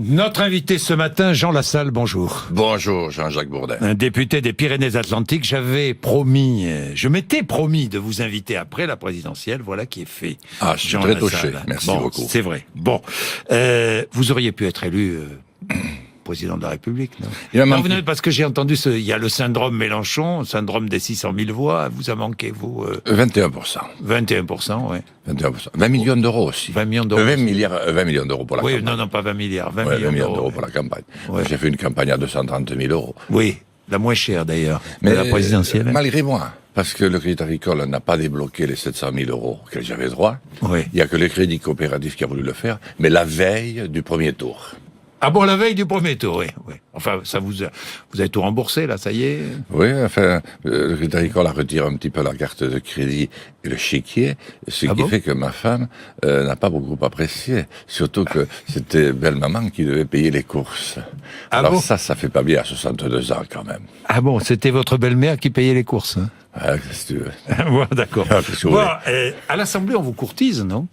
Notre invité ce matin, Jean Lassalle, bonjour. Bonjour Jean-Jacques Bourdin. Un député des Pyrénées-Atlantiques, je m'étais promis de vous inviter après la présidentielle, voilà qui est fait. Ah, je suis Jean très Lassalle. touché, merci beaucoup. C'est vrai. Bon, vous auriez pu être élu président de la République, non? Non, vous n'avez, parce que j'ai entendu, il y a le syndrome Mélenchon, syndrome des 600 000 voix, vous a manqué, vous... 21%. 21%, oui. 21%. 20 millions d'euros aussi. 20 millions d'euros. 20 millions d'euros pour la campagne. Oui, non, pas 20 milliards. 20 millions d'euros pour la campagne. Ouais. J'ai fait une campagne à 230 000 euros. Oui, la moins chère d'ailleurs, mais la présidentielle. Malgré moi, parce que le Crédit Agricole n'a pas débloqué les 700 000 euros auxquels j'avais droit. Oui. Il n'y a que le Crédit Coopératif qui a voulu le faire, mais la veille du premier tour. Ah bon, la veille du premier tour, oui. Enfin, ça vous avez tout remboursé, là, ça y est? Oui, enfin, le Crédit Agricole a retiré un petit peu la carte de crédit et le chéquier, ce qui fait que ma femme n'a pas beaucoup apprécié. Surtout que c'était belle-maman qui devait payer les courses. Alors ça fait pas bien à 62 ans, quand même. Ah bon, c'était votre belle-mère qui payait les courses, hein? Ah, qu'est-ce que tu veux? Bon, d'accord. Bon, à l'Assemblée, on vous courtise, non?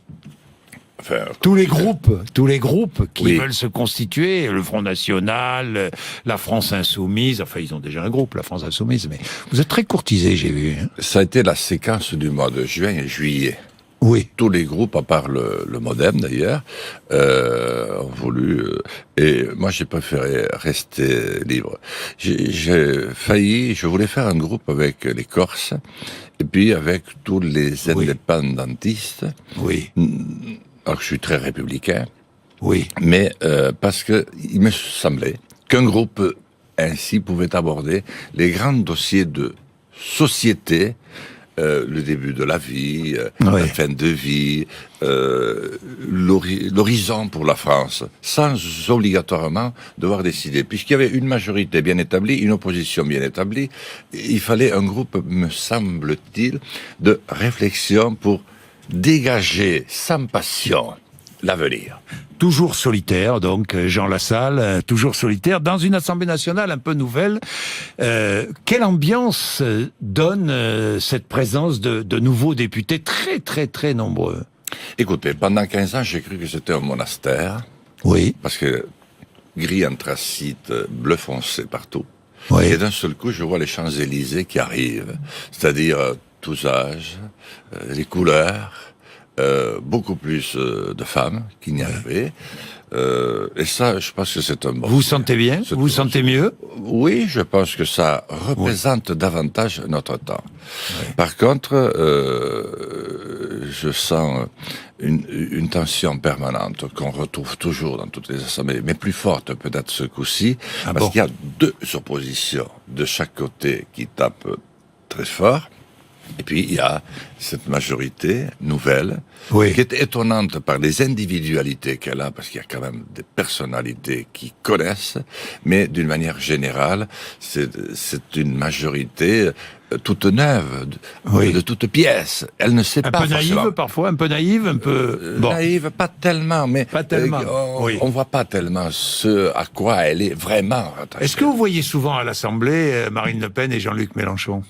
Enfin, tous les groupes qui veulent se constituer, le Front National, la France Insoumise, enfin ils ont déjà un groupe, la France Insoumise, mais vous êtes très courtisé, j'ai vu. Hein. Ça a été la séquence du mois de juin et juillet. Oui. Tous les groupes, à part le MoDem d'ailleurs, ont voulu... et moi j'ai préféré rester libre. Je voulais faire un groupe avec les Corses, et puis avec tous les indépendantistes. Oui. Alors que je suis très républicain, oui, mais parce que il me semblait qu'un groupe ainsi pouvait aborder les grands dossiers de société, le début de la vie, la fin de vie, l'horizon pour la France, sans obligatoirement devoir décider. Puisqu'il y avait une majorité bien établie, une opposition bien établie, il fallait un groupe, me semble-t-il, de réflexion pour dégager sans passion l'avenir. Toujours solitaire, donc, Jean Lassalle, toujours solitaire, dans une Assemblée nationale un peu nouvelle. Quelle ambiance donne cette présence de nouveaux députés très, très, très nombreux? Écoutez, pendant 15 ans, j'ai cru que c'était un monastère. Oui. Parce que gris anthracite, bleu foncé partout. Oui. Et d'un seul coup, je vois les Champs-Élysées qui arrivent. C'est-à-dire tous âges, les couleurs, beaucoup plus de femmes qu'il n'y avait. Et ça, je pense que c'est un bon... Vous vous sentez bien? Vous vous sentez mieux? Oui, je pense que ça représente davantage notre temps. Oui. Par contre, je sens une tension permanente qu'on retrouve toujours dans toutes les assemblées, mais plus forte peut-être ce coup-ci, parce qu'il y a deux oppositions de chaque côté qui tapent très fort. Et puis, il y a cette majorité nouvelle, qui est étonnante par les individualités qu'elle a, parce qu'il y a quand même des personnalités qui connaissent, mais d'une manière générale, c'est une majorité toute neuve, de toute pièce. Elle ne sait pas forcément. Un peu naïve parfois, un peu naïve, un peu... Naïve, pas tellement, mais pas tellement. On voit pas tellement ce à quoi elle est vraiment attachée. Est-ce que vous voyez souvent à l'Assemblée Marine Le Pen et Jean-Luc Mélenchon?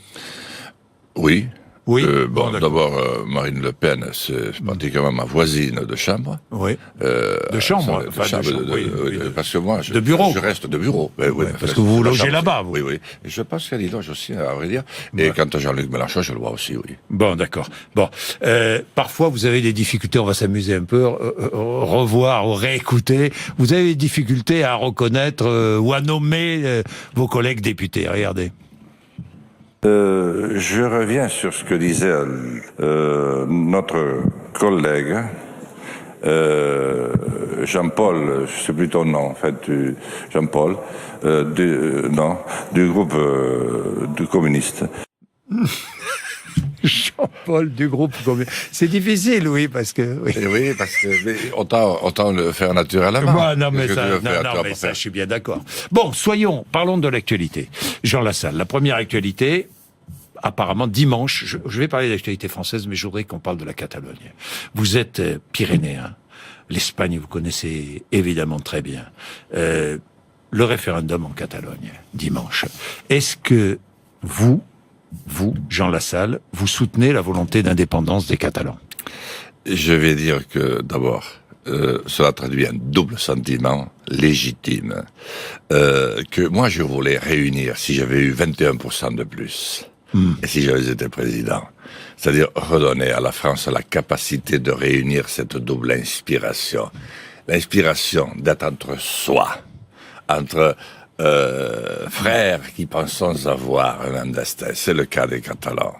Oui. Oui. D'abord, Marine Le Pen, c'est pratiquement ma voisine de chambre. Oui. De chambre. Parce que moi, de bureau. Je reste de bureau. Parce que vous logez là-bas, vous. Oui. Et je pense qu'elle y loge aussi, à vrai dire. Et quant à Jean-Luc Mélenchon, je le vois aussi, oui. Bon, d'accord. Bon, parfois vous avez des difficultés. On va s'amuser un peu, revoir ou réécouter. Vous avez des difficultés à reconnaître ou à nommer vos collègues députés. Regardez. Je reviens sur ce que disait notre collègue Jean-Paul, je sais plus ton nom en fait, Jean-Paul, du groupe du communiste. Jean-Paul du groupe communiste. C'est difficile, oui, parce que... Oui, parce que autant le faire naturellement. Non, mais ça, je suis bien d'accord. Bon, parlons de l'actualité. Jean Lassalle, la première actualité... Apparemment, dimanche, je vais parler de l'actualité française, mais je voudrais qu'on parle de la Catalogne. Vous êtes pyrénéen. L'Espagne, vous connaissez évidemment très bien. Le référendum en Catalogne, dimanche. Est-ce que vous, Jean Lassalle, vous soutenez la volonté d'indépendance des Catalans? Je vais dire que, d'abord, cela traduit un double sentiment légitime que moi je voulais réunir si j'avais eu 21% de plus et si j'avais été président. C'est-à-dire redonner à la France la capacité de réunir cette double inspiration. L'inspiration d'être entre soi, entre frères qui pensons avoir un même destin. C'est le cas des Catalans.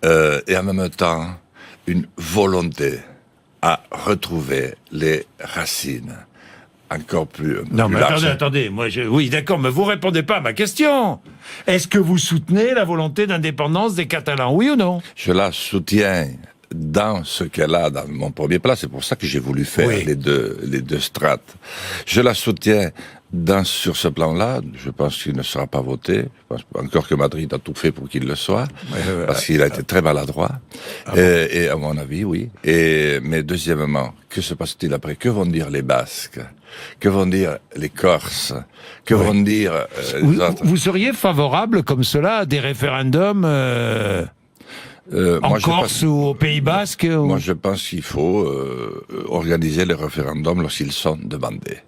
Et en même temps, une volonté à retrouver les racines encore plus Non, mais larges. attendez, oui, d'accord, mais vous répondez pas à ma question. Est-ce que vous soutenez la volonté d'indépendance des Catalans, oui ou non? Je la soutiens dans ce qu'elle a dans mon premier plan. C'est pour ça que j'ai voulu faire les deux strates. Je la soutiens sur ce plan-là. Je pense qu'il ne sera pas voté. Je pense encore que Madrid a tout fait pour qu'il le soit, parce qu'il a été très maladroit. Et à mon avis, oui. Mais deuxièmement, que se passe-t-il après? Que vont dire les Basques? Que vont dire les Corses? Que vont dire les autres? Vous seriez favorable comme cela à des référendums en Corse ou au Pays Basque? Moi, je pense qu'il faut organiser les référendums lorsqu'ils sont demandés.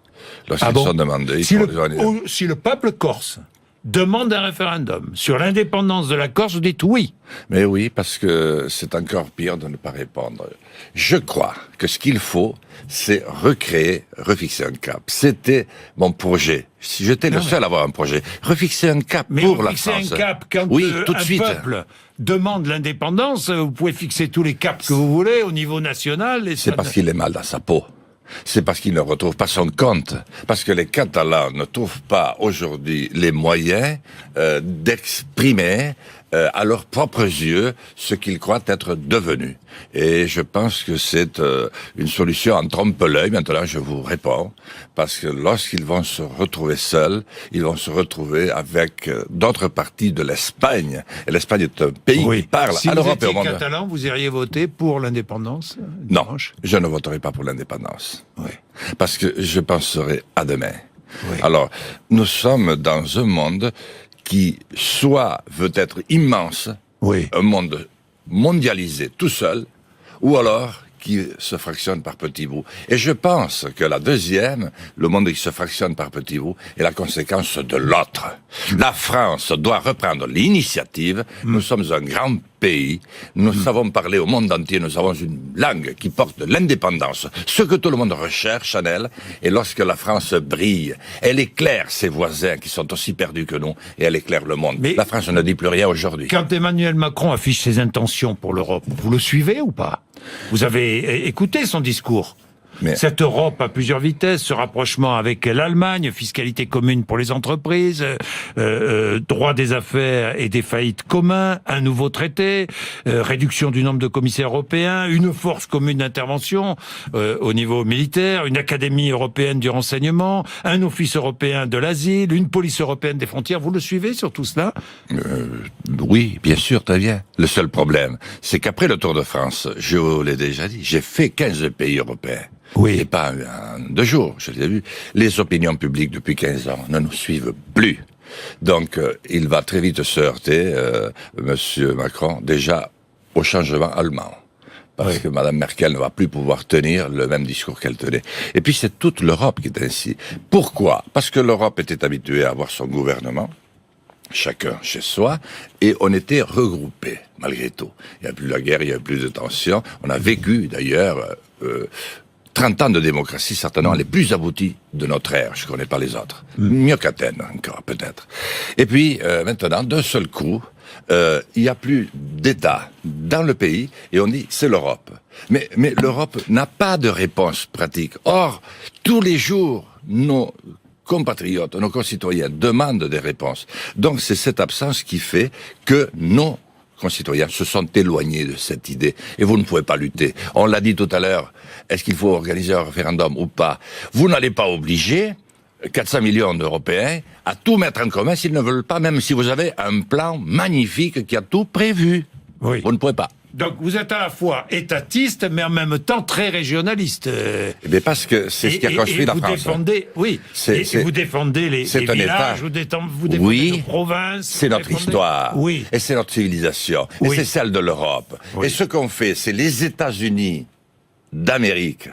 Sont demandés, si le peuple corse demande un référendum sur l'indépendance de la Corse, vous dites oui. Mais oui, parce que c'est encore pire de ne pas répondre. Je crois que ce qu'il faut, c'est refixer un cap. C'était mon projet. Si j'étais le seul à avoir un projet, refixer un cap pour la France. Mais refixer un cap quand tout de suite. Peuple demande l'indépendance, vous pouvez fixer tous les caps que vous voulez au niveau national. C'est parce qu'il est mal dans sa peau. C'est parce qu'il ne retrouve pas son compte. Parce que les Catalans ne trouvent pas aujourd'hui les moyens d'exprimer à leurs propres yeux ce qu'ils croient être devenus. Et je pense que c'est une solution en trompe-l'œil. Maintenant, je vous réponds. Parce que lorsqu'ils vont se retrouver seuls, ils vont se retrouver avec d'autres parties de l'Espagne. Et l'Espagne est un pays qui parle à l'Europe et au monde. Si vous étiez catalan, vous iriez voter pour l'indépendance? Non, je ne voterai pas pour l'indépendance. Oui. Parce que je penserai à demain. Oui. Alors, nous sommes dans un monde qui soit veut être immense, un monde mondialisé tout seul, ou alors qui se fractionne par petits bouts. Et je pense que la deuxième, le monde qui se fractionne par petits bouts, est la conséquence de l'autre. La France doit reprendre l'initiative. Nous sommes un grand pays. Nous savons parler au monde entier. Nous avons une langue qui porte l'indépendance. Ce que tout le monde recherche en elle. Et lorsque la France brille, elle éclaire ses voisins qui sont aussi perdus que nous. Et elle éclaire le monde. Mais la France ne dit plus rien aujourd'hui. Quand Emmanuel Macron affiche ses intentions pour l'Europe, vous le suivez ou pas? Vous avez écouté son discours. Cette Europe à plusieurs vitesses, ce rapprochement avec l'Allemagne, fiscalité commune pour les entreprises, droit des affaires et des faillites communs, un nouveau traité, réduction du nombre de commissaires européens, une force commune d'intervention au niveau militaire, une académie européenne du renseignement, un office européen de l'asile, une police européenne des frontières. Vous le suivez sur tout cela? Oui, bien sûr, très bien. Le seul problème, c'est qu'après le Tour de France, je vous l'ai déjà dit, j'ai fait 15 pays européens. Oui. Et pas en 2 jours, je l'ai vu. Les opinions publiques depuis 15 ans ne nous suivent plus. Donc, il va très vite se heurter, Monsieur Macron, déjà au changement allemand. Parce que Madame Merkel ne va plus pouvoir tenir le même discours qu'elle tenait. Et puis c'est toute l'Europe qui est ainsi. Pourquoi? Parce que l'Europe était habituée à avoir son gouvernement, chacun chez soi, et on était regroupés, malgré tout. Il n'y a plus la guerre, il n'y a plus de tensions. On a vécu, d'ailleurs, 30 ans de démocratie, certainement les plus aboutis de notre ère. Je ne connais pas les autres. Mieux qu'Athènes, encore, peut-être. Et puis, maintenant, d'un seul coup, il n'y a plus d'État dans le pays, et on dit, c'est l'Europe. Mais l'Europe n'a pas de réponse pratique. Or, tous les jours, nos compatriotes, nos concitoyens demandent des réponses. Donc, c'est cette absence qui fait que nos concitoyens se sont éloignés de cette idée. Et vous ne pouvez pas lutter. On l'a dit tout à l'heure, est-ce qu'il faut organiser un référendum ou pas? Vous n'allez pas obliger 400 millions d'Européens à tout mettre en commun s'ils ne veulent pas, même si vous avez un plan magnifique qui a tout prévu. Oui. Vous ne pouvez pas. Donc vous êtes à la fois étatiste, mais en même temps très régionaliste. Mais parce que c'est ce qui a construit la France. Vous défendez les villages, vous défendez nos provinces. C'est notre histoire. Oui. Et c'est notre civilisation. Et c'est celle de l'Europe. Oui. Et ce qu'on fait, c'est les États-Unis d'Amérique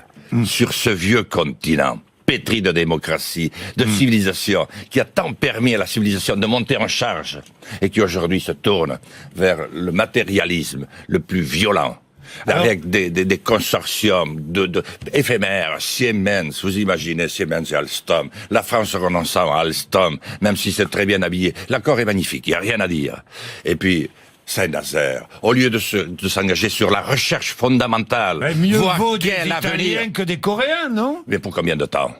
sur ce vieux continent, pétri de démocratie, de civilisation, qui a tant permis à la civilisation de monter en charge, et qui aujourd'hui se tourne vers le matérialisme le plus violent. Alors, avec des consortiums éphémères, Siemens, vous imaginez Siemens et Alstom, la France renonçant à Alstom, même si c'est très bien habillé. L'accord est magnifique, il n'y a rien à dire. Et puis, Saint-Nazaire, au lieu de s'engager sur la recherche fondamentale, mais mieux vaut des Italiens que des Coréens, non? Mais pour combien de temps?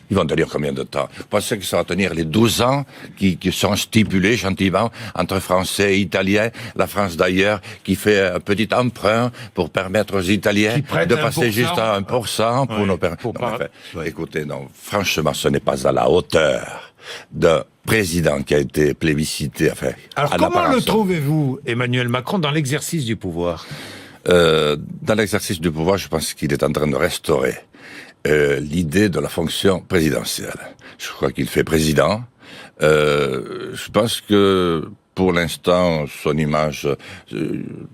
Ils vont tenir combien de temps? Vous pensez que ça va tenir les 12 ans qui sont stipulés gentiment entre Français et Italiens? La France d'ailleurs qui fait un petit emprunt pour permettre aux Italiens de passer juste à 1% pour nos permettre. Écoutez, non, franchement, ce n'est pas à la hauteur d'un président qui a été plébiscité. Enfin, alors comment le trouvez-vous, Emmanuel Macron, dans l'exercice du pouvoir? Dans l'exercice du pouvoir, je pense qu'il est en train de restaurer l'idée de la fonction présidentielle. Je crois qu'il fait président. Je pense que pour l'instant, son image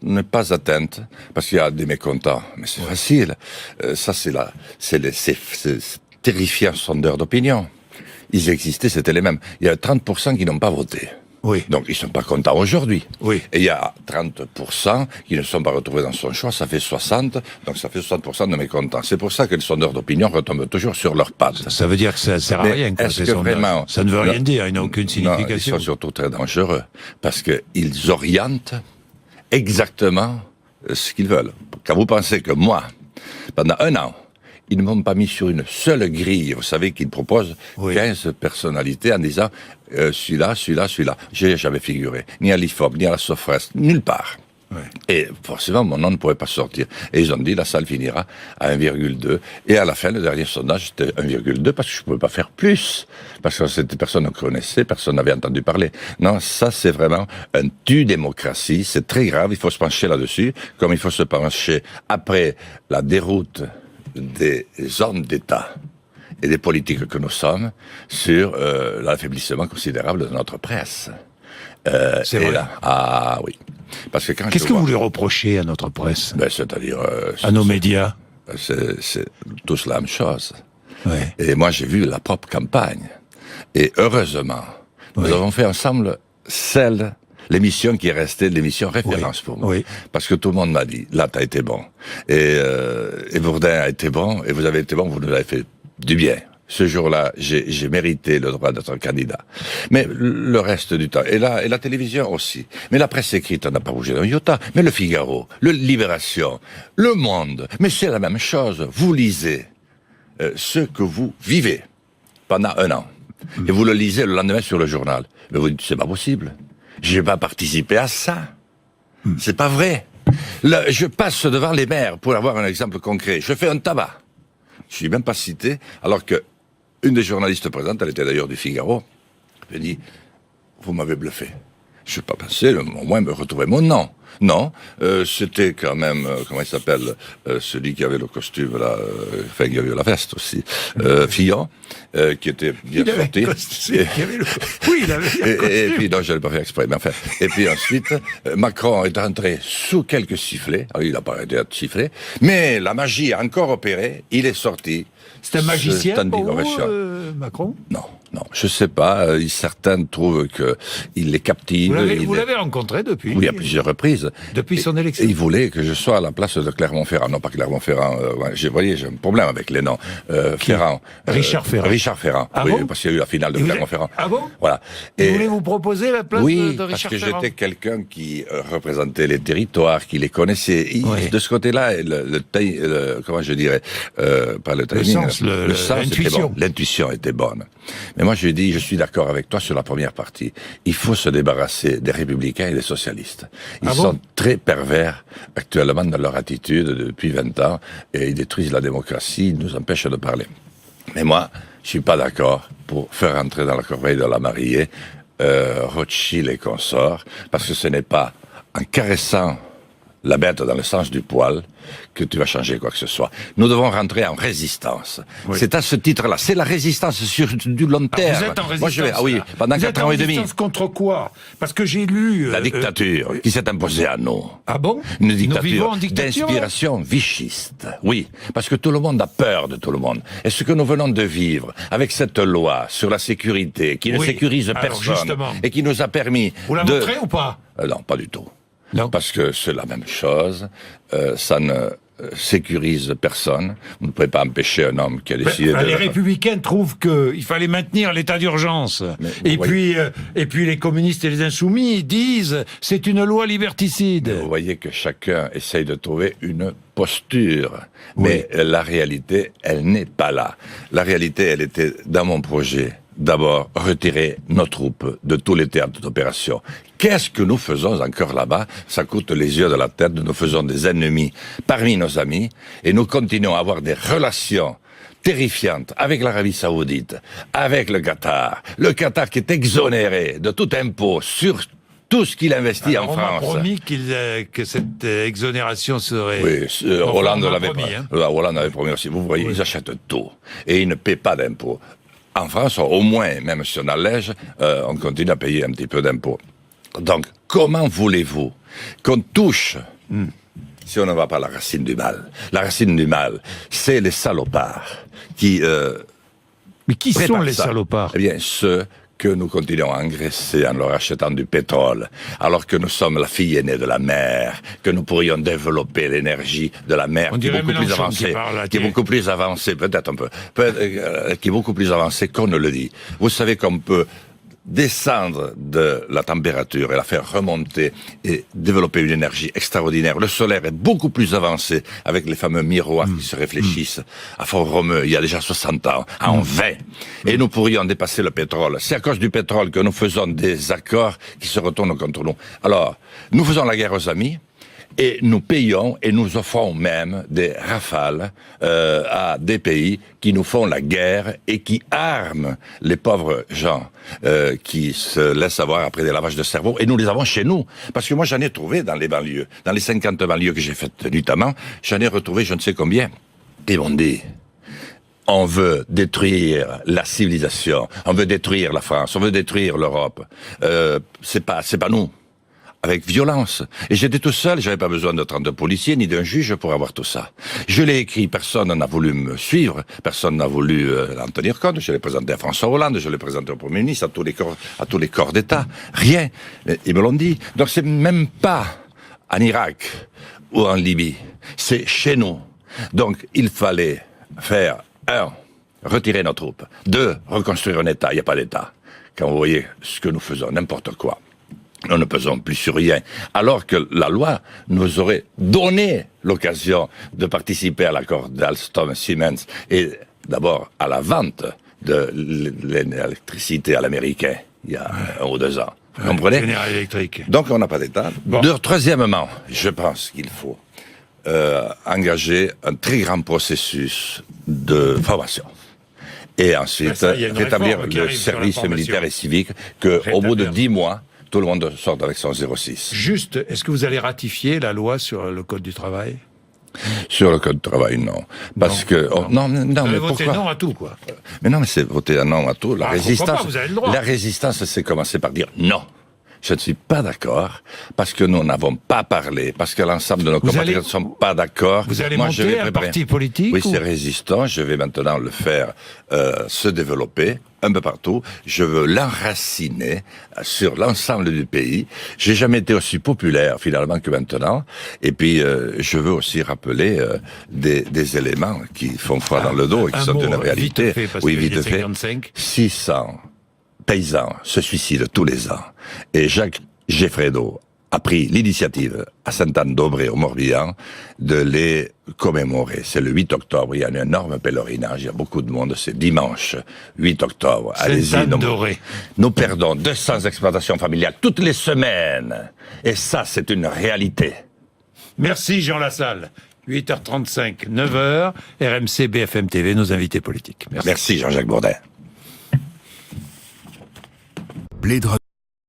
n'est pas atteinte parce qu'il y a des mécontents. Mais c'est facile. Ça, c'est terrifiant sondeur d'opinion. Ils existaient, c'était les mêmes. Il y a 30% qui n'ont pas voté. Oui. Donc, ils sont pas contents aujourd'hui. Oui. Et il y a 30% qui ne sont pas retrouvés dans son choix, ça fait 60, donc ça fait 60% de mécontents. C'est pour ça que les sondeurs d'opinion retombent toujours sur leurs pattes. Ça veut dire que ça sert à rien, quoi, est-ce que vraiment... Ça ne veut rien dire, il n'a aucune signification. Non, ils sont surtout très dangereux, parce qu'ils orientent exactement ce qu'ils veulent. Quand vous pensez que moi, pendant 1 an, ils ne m'ont pas mis sur une seule grille. Vous savez qu'ils proposent 15 personnalités en disant celui-là. J'ai jamais figuré, ni à l'IFOP, ni à la Sofres, nulle part. Ouais. Et forcément, mon nom ne pouvait pas sortir. Et ils ont dit, la salle finira à 1,2. Et à la fin, le dernier sondage, c'était 1,2 parce que je ne pouvais pas faire plus. Parce que c'était personne ne connaissait, personne n'avait entendu parler. Non, ça, c'est vraiment un tue-démocratie. C'est très grave. Il faut se pencher là-dessus, comme il faut se pencher après la déroute des hommes d'État et des politiques que nous sommes sur l'affaiblissement considérable de notre presse. C'est vrai. Là, ah oui. Parce que qu'est-ce que vous lui reprochez à notre presse? C'est-à-dire à nos médias. C'est tous la même chose. Ouais. Et moi, j'ai vu la propre campagne. Et heureusement, nous avons fait ensemble l'émission qui est restée l'émission référence pour moi. Oui. Parce que tout le monde m'a dit, là, t'as été bon. Et Bourdin a été bon, et vous avez été bon, vous nous avez fait du bien. Ce jour-là, j'ai mérité le droit d'être candidat. Mais le reste du temps, et la télévision aussi. Mais la presse écrite, on n'a pas bougé d'un iota. Mais le Figaro, le Libération, le Monde, mais c'est la même chose. Vous lisez ce que vous vivez pendant 1 an. Et vous le lisez le lendemain sur le journal. Mais vous dites, c'est pas possible. J'ai pas participé à ça. C'est pas vrai. Là, je passe devant les maires pour avoir un exemple concret. Je fais un tabac. Je suis même pas cité, alors que une des journalistes présentes, elle était d'ailleurs du Figaro, elle dit, vous m'avez bluffé. Je n'ai pas pensé, au moins, me retrouver mon nom. Non, c'était quand même, comment il s'appelle, celui qui avait le costume, là, enfin, qui avait la veste aussi, Fillon, qui était bien sorti. Oui, il avait le costume. Et puis, non, je ne l'ai pas fait exprès, mais enfin. Et puis ensuite, Macron est entré sous quelques sifflets. Alors, il n'a pas arrêté de siffler. Mais la magie a encore opéré, il est sorti. C'est un magicien pour vous, Macron? Non, je sais pas. Certains trouvent qu'il les captive. Vous l'avez rencontré depuis? Oui, à plusieurs reprises. Depuis son élection. Il voulait que je sois à la place de Clermont-Ferrand. Non, pas Clermont-Ferrand. J'ai un problème avec les noms. Ferrand. Richard Ferrand. Richard Ferrand. Ah oui, bon? parce qu'il y a eu la finale de Clermont-Ferrand. Ah bon? Voilà. Et vous voulez vous proposer la place de Richard Ferrand? Oui, parce que j'étais quelqu'un qui représentait les territoires, qui les connaissait. De ce côté-là, comment je dirais, pas le timing. Le sens était bon. L'intuition était bonne. Mais moi, je lui ai dit, je suis d'accord avec toi sur la première partie. Il faut se débarrasser des républicains et des socialistes. Ils sont très pervers actuellement dans leur attitude depuis 20 ans et ils détruisent la démocratie, ils nous empêchent de parler. Mais moi, je suis pas d'accord pour faire entrer dans la corbeille de la mariée Rothschild et consorts, parce que ce n'est pas en caressant la bête dans le sens du poil que tu vas changer quoi que ce soit. Nous devons rentrer en résistance. Oui. C'est à ce titre-là. C'est la résistance sur du long terme. Vous êtes en résistance. Moi, pendant 4 ans et demi. Résistance contre quoi? Parce que j'ai lu... la dictature qui s'est imposée à nous. Ah bon? Une dictature d'inspiration vichiste. Oui, parce que tout le monde a peur de tout le monde. Et ce que nous venons de vivre avec cette loi sur la sécurité qui ne sécurise personne et qui nous a permis Vous la montrez ou pas? Non, pas du tout. Non. Parce que c'est la même chose, ça ne sécurise personne. Vous ne pouvez pas empêcher un homme qui a décidé Les Républicains trouvent qu'il fallait maintenir l'état d'urgence. Et puis les communistes et les insoumis disent c'est une loi liberticide. Vous voyez que chacun essaye de trouver une posture. Mais la réalité, elle n'est pas là. La réalité, elle était dans mon projet. D'abord, retirer nos troupes de tous les théâtres d'opération. Qu'est-ce que nous faisons encore là-bas? Ça coûte les yeux de la tête. Nous faisons des ennemis parmi nos amis et nous continuons à avoir des relations terrifiantes avec l'Arabie Saoudite, avec le Qatar. Le Qatar qui est exonéré de tout impôt sur tout ce qu'il investit en France. On m'a promis que cette exonération serait... Oui, Hollande avait promis aussi. Vous voyez, ils achètent tout et ils ne paient pas d'impôts. En France, au moins, même si on allège, on continue à payer un petit peu d'impôts. Donc, comment voulez-vous qu'on touche, si on ne va pas à la racine du mal? La racine du mal, c'est les salopards qui... Mais qui sont les salopards? Eh bien, ceux que nous continuons à engraisser en leur achetant du pétrole, alors que nous sommes la fille aînée de la mer, que nous pourrions développer l'énergie de la mer, qui est beaucoup plus avancée, peut-être un peu, qui est beaucoup plus avancée qu'on ne le dit. Vous savez qu'on peut descendre de la température et la faire remonter et développer une énergie extraordinaire. Le solaire est beaucoup plus avancé avec les fameux miroirs qui se réfléchissent à Fort-Romeu il y a déjà 60 ans, en 20. Et nous pourrions dépasser le pétrole. C'est à cause du pétrole que nous faisons des accords qui se retournent contre nous. Alors, nous faisons la guerre aux amis, et nous payons et nous offrons même des rafales à des pays qui nous font la guerre et qui arment les pauvres gens qui se laissent avoir après des lavages de cerveau. Et nous les avons chez nous. Parce que moi, j'en ai trouvé dans les banlieues. Dans les 50 banlieues que j'ai faites notamment, j'en ai retrouvé je ne sais combien. Ils m'ont dit... On veut détruire la civilisation, on veut détruire la France, on veut détruire l'Europe. C'est pas nous. Avec violence. Et j'étais tout seul, j'avais pas besoin de 30 policiers ni d'un juge pour avoir tout ça. Je l'ai écrit, personne n'a voulu me suivre, personne n'a voulu en tenir compte. Je l'ai présenté à François Hollande, je l'ai présenté au Premier ministre, à tous les corps d'État. Rien. Ils me l'ont dit. Donc c'est même pas en Irak ou en Libye. C'est chez nous. Donc il fallait faire 1. Retirer nos troupes. 2. Reconstruire un État. Il n'y a pas d'État. Quand vous voyez ce que nous faisons, n'importe quoi. Nous ne pesons plus sur rien. Alors que la loi nous aurait donné l'occasion de participer à l'accord d'Alstom-Siemens et d'abord à la vente de l'électricité à l'américain il y a 1 ou 2 ans. Vous comprenez? Général Electric. Donc on n'a pas d'État. Bon. Troisièmement, je pense qu'il faut engager un très grand processus de formation. Et ensuite, rétablir le service militaire et civique qu'au bout de 10 mois, tout le monde sort avec son 06. Juste, est-ce que vous allez ratifier la loi sur le Code du travail? Sur le Code du travail, non. Parce que... Non, mais voter pourquoi? non à tout, quoi. Mais non, mais c'est voter un non à tout. La résistance... Pas, vous avez le droit. La résistance, c'est commencer par dire non. Je ne suis pas d'accord, parce que nous n'avons pas parlé, parce que l'ensemble de nos compatriotes ne sont pas d'accord. Vous allez monter un parti politique? Oui, c'est résistant. Je vais maintenant le faire se développer un peu partout. Je veux l'enraciner sur l'ensemble du pays. J'ai jamais été aussi populaire, finalement, que maintenant. Et puis, je veux aussi rappeler des éléments qui font froid dans le dos et qui sont une réalité. Vite fait, oui, vite fait. 600 paysans se suicident tous les ans. Et Jacques Geffredo a pris l'initiative à Sainte-Anne-d'Aubrey au Morbihan de les commémorer. C'est le 8 octobre, il y a un énorme pèlerinage, il y a beaucoup de monde, c'est dimanche 8 octobre. Allez-y, nous perdons 200 exploitations familiales toutes les semaines. Et ça, c'est une réalité. Merci Jean Lassalle. 8h35, 9h, RMC BFM TV, nos invités politiques. Merci Jean-Jacques Bourdin.